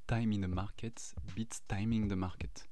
Time in the market beats timing the market.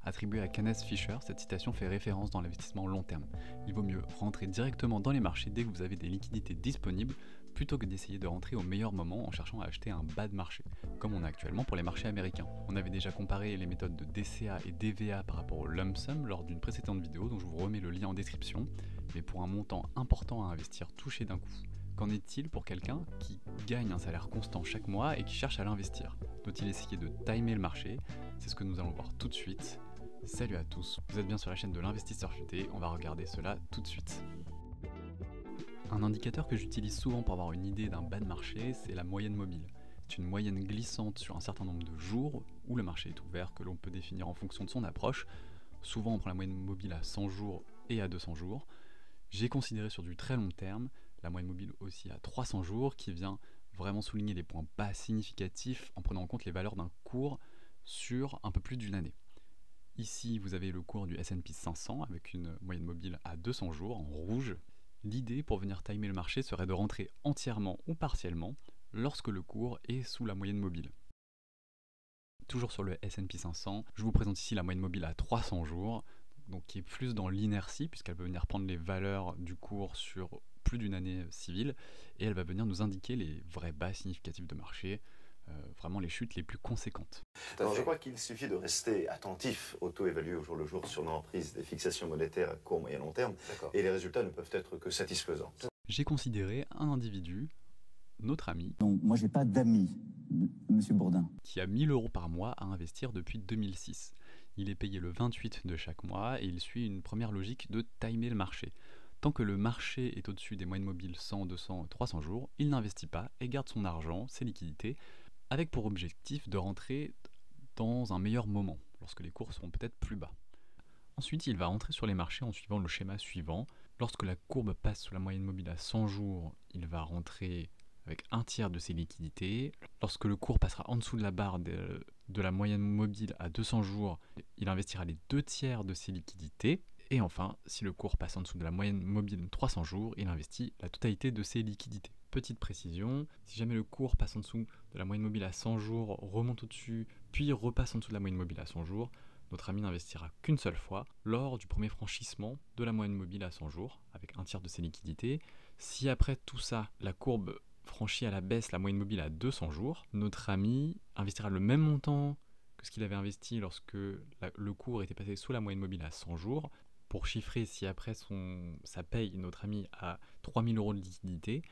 Attribuée à Kenneth Fisher, cette citation fait référence dans l'investissement long terme. Il vaut mieux rentrer directement dans les marchés dès que vous avez des liquidités disponibles, plutôt que d'essayer de rentrer au meilleur moment en cherchant à acheter un bas de marché, comme on a actuellement pour les marchés américains. On avait déjà comparé les méthodes de DCA et DVA par rapport au lump sum lors d'une précédente vidéo, dont je vous remets le lien en description, mais pour un montant important à investir touché d'un coup. Qu'en est-il pour quelqu'un qui gagne un salaire constant chaque mois et qui cherche à l'investir? Doit-il essayer de timer le marché? C'est ce que nous allons voir tout de suite. Salut à tous, vous êtes bien sur la chaîne de l'investisseur futé, on va regarder cela tout de suite. Un indicateur que j'utilise souvent pour avoir une idée d'un bas de marché, c'est la moyenne mobile. C'est une moyenne glissante sur un certain nombre de jours où le marché est ouvert, que l'on peut définir en fonction de son approche. Souvent on prend la moyenne mobile à 100 jours et à 200 jours. J'ai considéré sur du très long terme la moyenne mobile aussi à 300 jours qui vient vraiment souligner les points bas significatifs en prenant en compte les valeurs d'un cours sur un peu plus d'une année. Ici, vous avez le cours du S&P 500 avec une moyenne mobile à 200 jours en rouge. L'idée pour venir timer le marché serait de rentrer entièrement ou partiellement lorsque le cours est sous la moyenne mobile. Toujours sur le S&P 500, je vous présente ici la moyenne mobile à 300 jours, donc qui est plus dans l'inertie puisqu'elle peut venir prendre les valeurs du cours sur plus d'une année civile et elle va venir nous indiquer les vrais bas significatifs de marché, vraiment les chutes les plus conséquentes. Alors, je crois qu'il suffit de rester attentif au taux évalué au jour le jour sur l'emprise des fixations monétaires à court, moyen, long terme, et les résultats ne peuvent être que satisfaisants. J'ai considéré un individu, notre ami, Donc moi j'ai pas d'amis, monsieur Bourdin, qui a 1000 € par mois à investir depuis 2006. Il est payé le 28 de chaque mois et il suit une première logique de timer le marché. Tant que le marché est au-dessus des moyennes mobiles 100, 200, 300 jours, il n'investit pas et garde son argent, ses liquidités, avec pour objectif de rentrer dans un meilleur moment, lorsque les cours seront peut-être plus bas. Ensuite, il va rentrer sur les marchés en suivant le schéma suivant. Lorsque la courbe passe sous la moyenne mobile à 100 jours, il va rentrer avec un tiers de ses liquidités. Lorsque le cours passera en dessous de la barre de la moyenne mobile à 200 jours, il investira les 2 tiers de ses liquidités. Et enfin, si le cours passe en dessous de la moyenne mobile 300 jours, il investit la totalité de ses liquidités. Petite précision, si jamais le cours passe en dessous de la moyenne mobile à 100 jours, remonte au-dessus, puis repasse en dessous de la moyenne mobile à 100 jours, notre ami n'investira qu'une seule fois, lors du premier franchissement de la moyenne mobile à 100 jours, avec un tiers de ses liquidités. Si après tout ça, la courbe franchit à la baisse la moyenne mobile à 200 jours, notre ami investira le même montant que ce qu'il avait investi lorsque le cours était passé sous la moyenne mobile à 100 jours. Pour chiffrer, si après sa paye, notre ami a 3000 € de liquidité,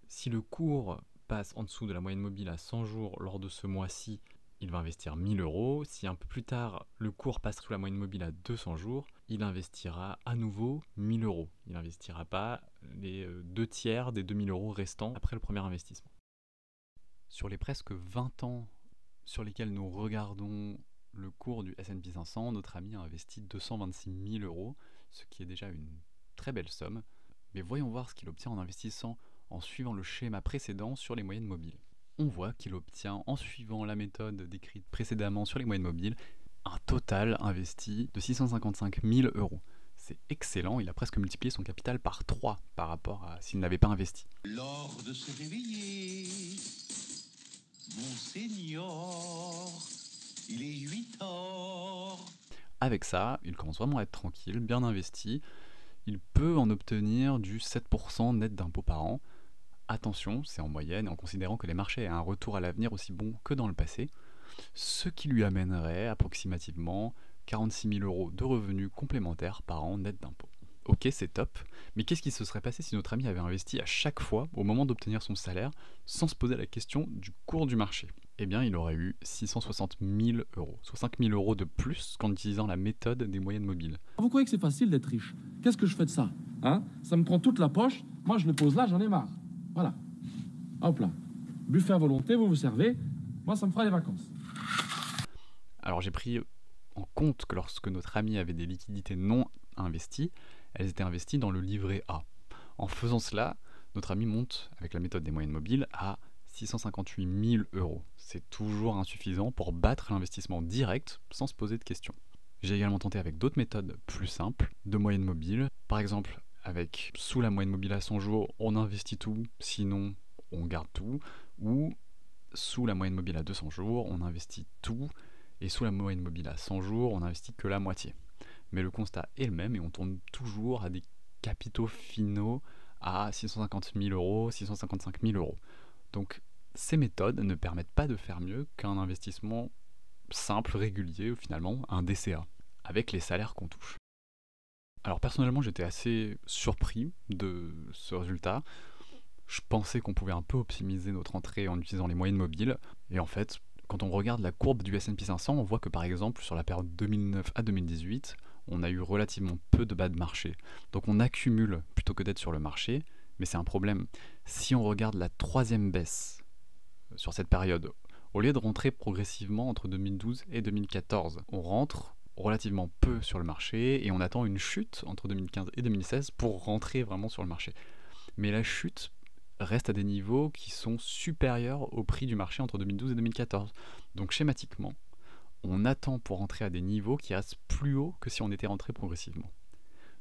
si le cours passe en dessous de la moyenne mobile à 100 jours lors de ce mois-ci, il va investir 1000 €. Si un peu plus tard, le cours passe sous la moyenne mobile à 200 jours, il investira à nouveau 1000 €. Il n'investira pas les 2 tiers des 2000 € restants après le premier investissement. Sur les presque 20 ans sur lesquels nous regardons le cours du S&P 500, notre ami a investi 226 000 €, ce qui est déjà une très belle somme. Mais voyons voir ce qu'il obtient en investissant en suivant le schéma précédent sur les moyennes mobiles. On voit qu'il obtient, en suivant la méthode décrite précédemment sur les moyennes mobiles, un total investi de 655 000 €. C'est excellent, il a presque multiplié son capital par 3 par rapport à s'il n'avait pas investi. L'heure de se réveiller, Monseigneur, il est 8 h. Avec ça, il commence vraiment à être tranquille, bien investi. Il peut en obtenir du 7% net d'impôts par an. Attention, c'est en moyenne, en considérant que les marchés ont un retour à l'avenir aussi bon que dans le passé, ce qui lui amènerait approximativement 46 000 € de revenus complémentaires par an net d'impôts. Ok, c'est top, mais qu'est-ce qui se serait passé si notre ami avait investi à chaque fois, au moment d'obtenir son salaire, sans se poser la question du cours du marché? Eh bien, il aurait eu 660 000 €, soit 5 000 € de plus qu'en utilisant la méthode des moyennes mobiles. Vous croyez que c'est facile d'être riche? Qu'est-ce que je fais de ça? Hein? Ça me prend toute la poche, moi je le pose là, j'en ai marre. Voilà. Hop là. Buffet à volonté, vous vous servez, moi ça me fera les vacances. Alors j'ai pris en compte que lorsque notre ami avait des liquidités non investies, elles étaient investies dans le livret A. En faisant cela, notre ami monte, avec la méthode des moyennes mobiles, à 658 000 €. C'est toujours insuffisant pour battre l'investissement direct sans se poser de questions. J'ai également tenté avec d'autres méthodes plus simples de moyennes mobiles. Par exemple, avec sous la moyenne mobile à 100 jours, on investit tout, sinon on garde tout. Ou sous la moyenne mobile à 200 jours, on investit tout, et sous la moyenne mobile à 100 jours, on investit que la moitié. Mais le constat est le même et on tourne toujours à des capitaux finaux à 650 000 euros, 655 000 euros. Donc ces méthodes ne permettent pas de faire mieux qu'un investissement simple, régulier, finalement, un DCA, avec les salaires qu'on touche. Alors personnellement, j'étais assez surpris de ce résultat. Je pensais qu'on pouvait un peu optimiser notre entrée en utilisant les moyennes mobiles, et en fait, quand on regarde la courbe du S&P 500, on voit que par exemple, sur la période 2009 à 2018, on a eu relativement peu de bas de marché. Donc on accumule plutôt que d'être sur le marché, mais c'est un problème. Si on regarde la troisième baisse sur cette période, au lieu de rentrer progressivement entre 2012 et 2014, on rentre relativement peu sur le marché et on attend une chute entre 2015 et 2016 pour rentrer vraiment sur le marché. Mais la chute reste à des niveaux qui sont supérieurs au prix du marché entre 2012 et 2014. Donc schématiquement, on attend pour rentrer à des niveaux qui restent plus hauts que si on était rentré progressivement.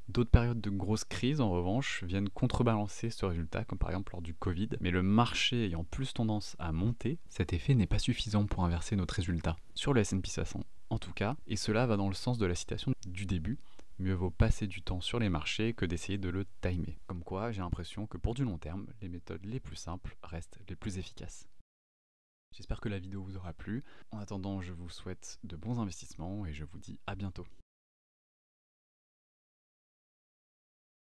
D'autres périodes de grosses crises, en revanche, viennent contrebalancer ce résultat, comme par exemple lors du Covid. Mais le marché ayant plus tendance à monter, cet effet n'est pas suffisant pour inverser notre résultat sur le S&P 500, en tout cas, et cela va dans le sens de la citation du début. Mieux vaut passer du temps sur les marchés que d'essayer de le timer. Comme quoi, j'ai l'impression que pour du long terme, les méthodes les plus simples restent les plus efficaces. J'espère que la vidéo vous aura plu. En attendant, je vous souhaite de bons investissements et je vous dis à bientôt.